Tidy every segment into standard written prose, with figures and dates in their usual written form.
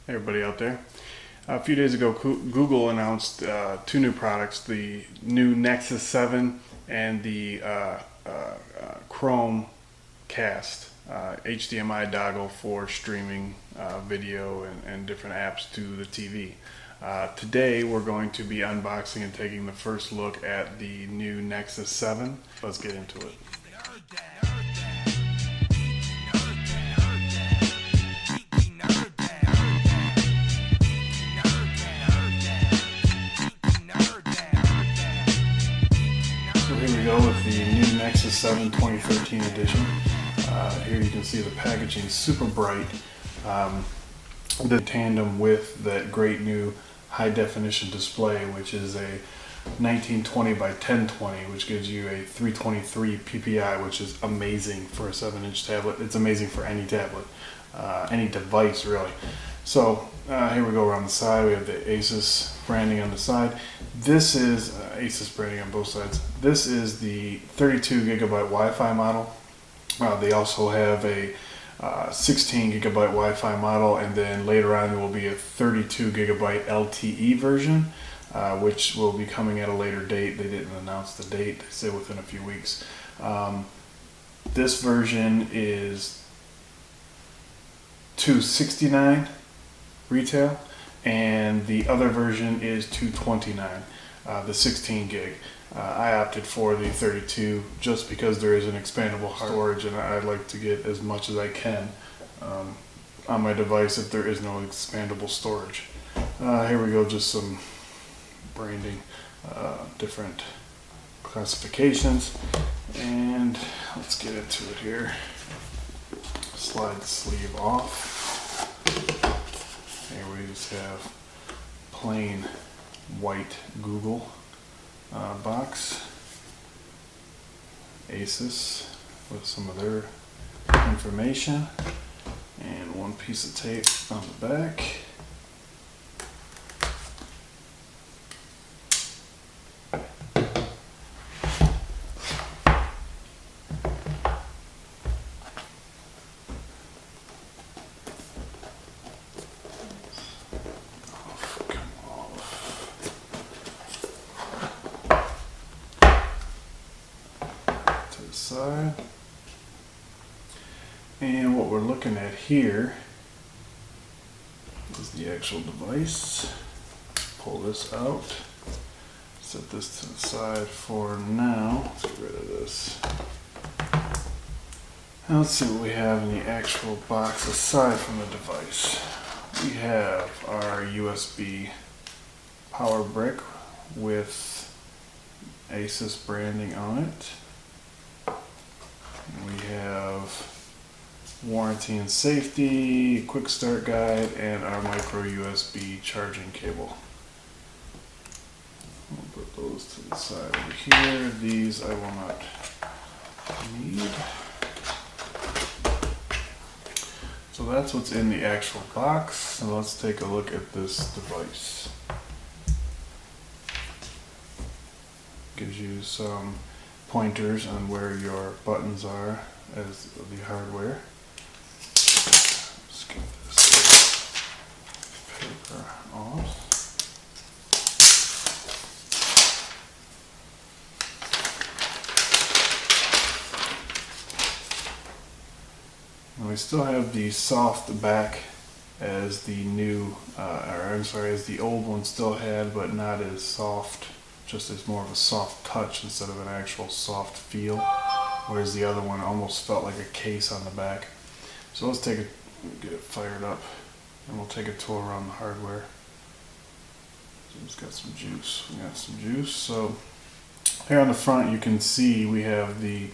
Hey everybody out there. A few days ago, Google announced two new products, the new Nexus 7 and the Chrome Cast HDMI dongle for streaming video and different apps to the TV. Today we're going to be unboxing and taking the first look at the new Nexus 7. Let's get into it. Here we go with the new Nexus 7 2013 edition. Here you can see the packaging is super bright. The tandem with that great new high definition display, which is a 1920 by 1020, which gives you a 323 ppi, which is amazing for a 7-inch tablet. It's amazing for any tablet, any device really. So here we go around the side. We have the Asus branding on the side. This is Asus branding on both sides. This is the 32 gigabyte Wi-Fi model. They also have a 16 gigabyte Wi-Fi model, and then later on there will be a 32 gigabyte LTE version, which will be coming at a later date. They didn't announce the date. They said within a few weeks. This version is $269 retail, and the other version is $229, the 16 gig. I opted for the 32 just because there is an expandable storage, and I'd like to get as much as I can on my device if there is no expandable storage. Here we go, just some branding, different classifications, and let's get into it here. Slide the sleeve off. Here we just have plain white Google box. Asus with some of their information, and one piece of tape on the back. Side. And what we're looking at here is the actual device. Pull this out, set this to the side for now. Let's get rid of this. Now let's see what we have in the actual box aside from the device. We have our USB power brick with Asus branding on it. We have warranty and safety, quick start guide, and our micro USB charging cable. We'll put those to the side over here. These I will not need. So that's what's in the actual box. So let's take a look at this device. Gives you some pointers on where your buttons are as the hardware. Let's get this paper off. And we still have the soft back as the new, as the old one still had, but not as soft. Just as more of a soft touch instead of an actual soft feel, whereas the other one almost felt like a case on the back. So let's get it fired up, and we'll take a tour around the hardware. It's got some juice. We got some juice. So here on the front, you can see we have the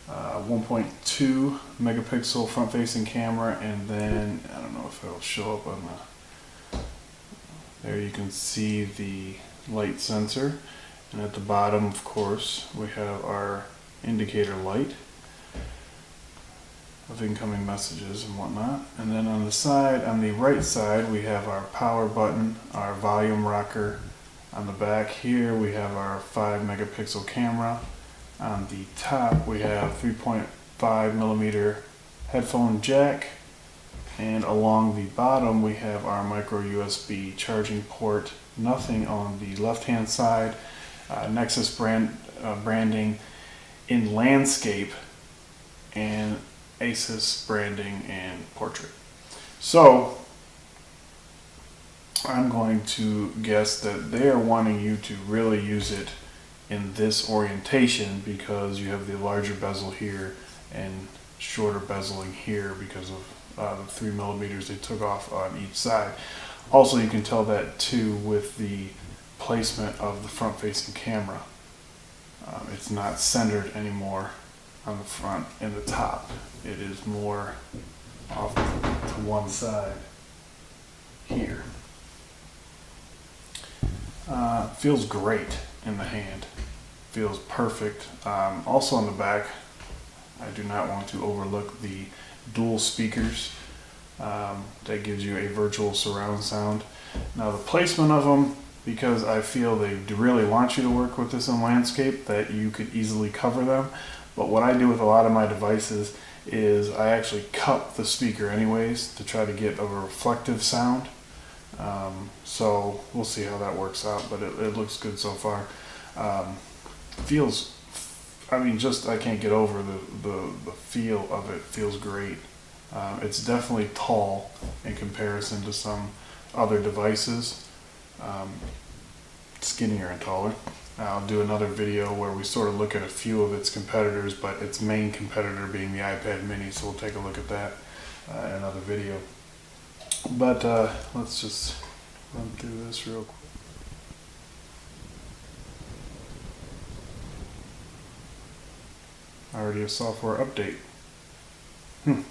1.2 megapixel front-facing camera, and then I don't know if it'll show up on the. There you can see the light sensor, and at the bottom, of course, we have our indicator light of incoming messages and whatnot. And then on the side, on the right side, we have our power button, our volume rocker. On the back here, we have our 5 megapixel camera. On the top, we have 3.5 millimeter headphone jack, And along the bottom we have our micro USB charging port. Nothing on the left hand side. Nexus branding in landscape, and Asus branding in portrait. So I'm going to guess that they are wanting you to really use it in this orientation because you have the larger bezel here and shorter bezeling here because of the 3mm they took off on each side. Also, you can tell that too with the placement of the front-facing camera. It's not centered anymore on the front and the top. It is more off to one side here. Feels great in the hand. Feels perfect. Also on the back, I do not want to overlook the dual speakers. That gives you a virtual surround sound. Now the placement of them, because I feel they really want you to work with this in landscape, that you could easily cover them. But what I do with a lot of my devices is I actually cup the speaker anyways to try to get a reflective sound. So we'll see how that works out, but it looks good so far. Feels, I mean, just I can't get over the feel of it. Feels great. It's definitely tall in comparison to some other devices. Skinnier and taller. I'll do another video where we sort of look at a few of its competitors, but its main competitor being the iPad mini, so we'll take a look at that in another video. But let's just run through this real quick. Already a software update. Well,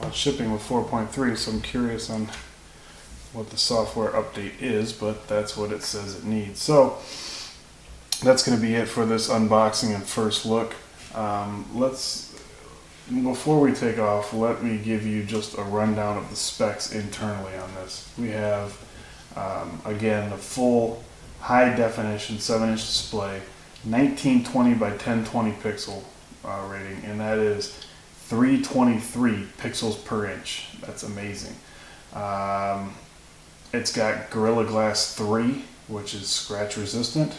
it's shipping with 4.3, so I'm curious on what the software update is, but that's what it says it needs. So that's going to be it for this unboxing and first look. Before we take off, let me give you just a rundown of the specs internally on this. We have, again, the full high definition 7-inch display, 1920 by 1020 pixel rating, and that is 323 pixels per inch. That's amazing. It's got Gorilla Glass 3, which is scratch resistant.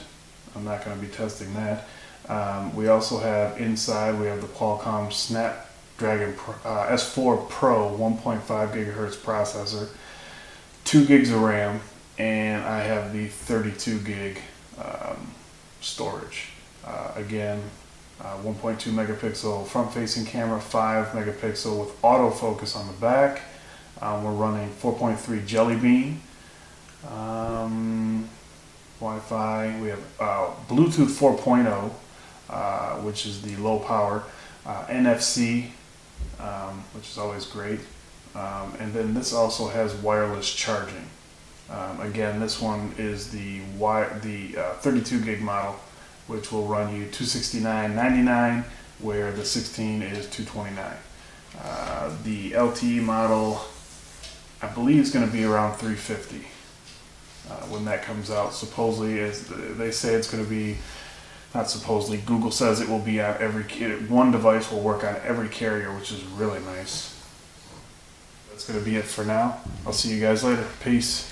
I'm not going to be testing that. We also have inside, we have the Qualcomm Snapdragon S4 Pro 1.5 gigahertz processor, 2 gigs of RAM, and I have the 32 gig storage. Again, 1.2 megapixel front-facing camera, 5 megapixel with autofocus on the back. We're running 4.3 Jelly Bean. Wi-Fi. We have Bluetooth 4.0, which is the low power. NFC, which is always great. And then this also has wireless charging. Again, this one is the 32 gig model, which will run you $269.99, where the 16 is $229. The LTE model, I believe, is going to be around $350 when that comes out. Supposedly, they say it's going to be, not supposedly, Google says it will be on one device will work on every carrier, which is really nice. That's going to be it for now. I'll see you guys later. Peace.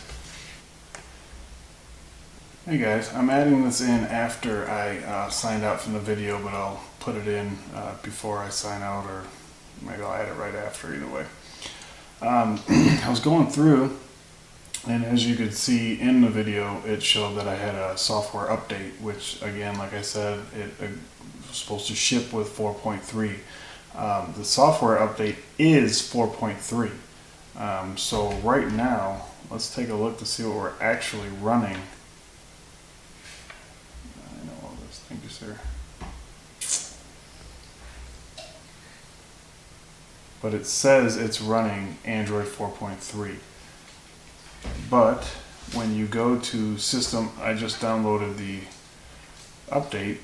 Hey guys, I'm adding this in after I signed out from the video, but I'll put it in before I sign out, or maybe I'll add it right after, either way. I was going through, and as you could see in the video, it showed that I had a software update, which again, like I said, it was supposed to ship with 4.3. The software update is 4.3. So right now, let's take a look to see what we're actually running. I know all this. Thank you, sir. But it says it's running Android 4.3. But when you go to system, I just downloaded the update,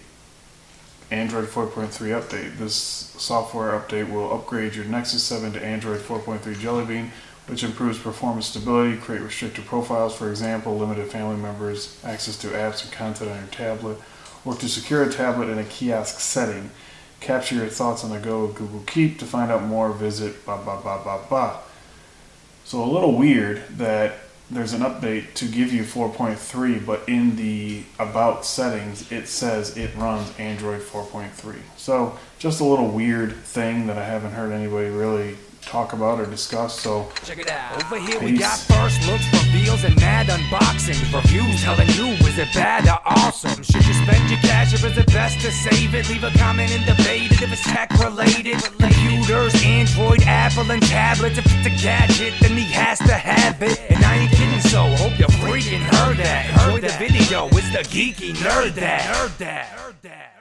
Android 4.3 update. This software update will upgrade your Nexus 7 to Android 4.3 Jelly Bean, which improves performance stability, create restricted profiles, for example, limited family members, access to apps and content on your tablet, work to secure a tablet in a kiosk setting, capture your thoughts on the go with Google Keep. To find out more, visit blah blah blah blah blah. So a little weird that there's an update to give you 4.3, but in the about settings it says it runs Android 4.3. So just a little weird thing that I haven't heard anybody really talk about or discuss. So check it out. Over here we got first looks, reveals, and mad unboxings. Reviews telling you, is it bad or awesome? Should you spend your cash or is it best to save it? Leave a comment and debate it if it's tech related. Computers, Android, Apple, and tablets. If it's a gadget, then he has to have it. And I ain't kidding, so hope you freaking heard that. Enjoy the video, it's the Geeky Nerd Dad.